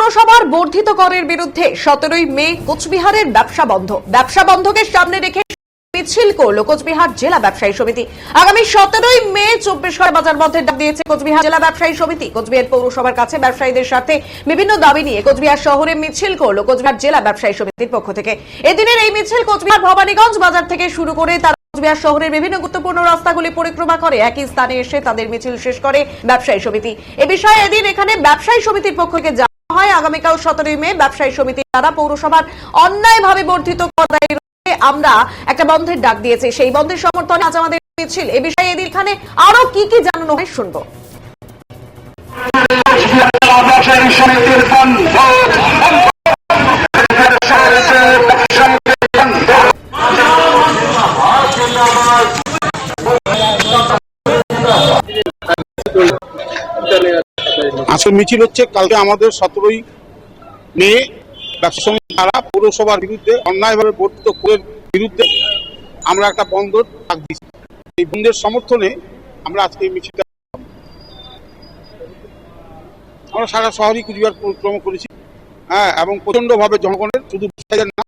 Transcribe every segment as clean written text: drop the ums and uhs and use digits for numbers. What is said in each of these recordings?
পৌরসভার বর্ধিত করের বিরুদ্ধে 17ই মে কোচবিহারের ব্যবসা বন্ধকে সামনে রেখে মিছিল করলো কোচবিহার জেলা ব্যবসায়ী সমিতি। আগামী 17ই মে 24 ঘন্টা বাজার বন্ধের ডাক দিয়েছে কোচবিহার জেলা ব্যবসায়ী সমিতি। কোচবিহার পৌরসভার কাছে ব্যবসায়ীদের স্বার্থে বিভিন্ন দাবি নিয়ে কোচবিহার শহরে মিছিল করলো কোচবিহার জেলা ব্যবসায়ী সমিতির পক্ষ থেকে। এদিনের এই মিছিল কোচবিহার ভবানীগঞ্জ বাজার থেকে শুরু করে তারা কোচবিহার শহরের বিভিন্ন গুরুত্বপূর্ণ রাস্তাগুলি পরিক্রমা করে একই স্থানে এসে তাদের মিছিল শেষ করে ব্যবসায়ী সমিতি। এ বিষয়ে এদিন এখানে ব্যবসায়ী সমিতির পক্ষ থেকে জানানো হয়, আগামীকাল 17ই মে ব্যবসায়ী সমিতি দ্বারা পৌরসভার অন্যায়ভাবে বর্ধিত কর আমরা একটা বন্ধের ডাক দিয়েছে, সেই বন্ধের সমর্থনে আজ আমাদের মিছিল। এ বিষয়ে এদিন এখানে আরো কি কি জানানো হয় শুনবো। আসল মিছিল হচ্ছে কালকে আমাদের 17ই মে ব্যবসা সমিতি দ্বারা পৌরসভার বিরুদ্ধে অন্যায়ভাবে বর্ধিত করের বিরুদ্ধে আমরা একটা বন্ধ ডাক দিচ্ছি। এই বন্ধের সমর্থনে আমরা আজকে এই মিছিলটা আমরা সারা শহরই কুচবিহার পরিক্রমা করেছি। এবং প্রচন্ডভাবে জনগণের, শুধু ব্যবসায়ীদের না,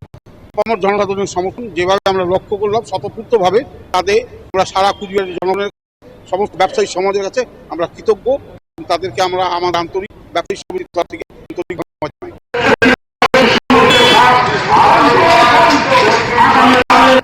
কমর জনসাধারণের সমর্থন যেভাবে আমরা লক্ষ্য করলাম স্বতঃস্ফূর্তভাবে, তাতে আমরা সারা কুচবিহারের জনগণের সমস্ত ব্যবসায়ী সমাজের কাছে আমরা কৃতজ্ঞ। তাদেরকে আমরা আমাদের আন্তরিক ব্যবসায়ী সমিতির তরফ থেকে আন্তরিক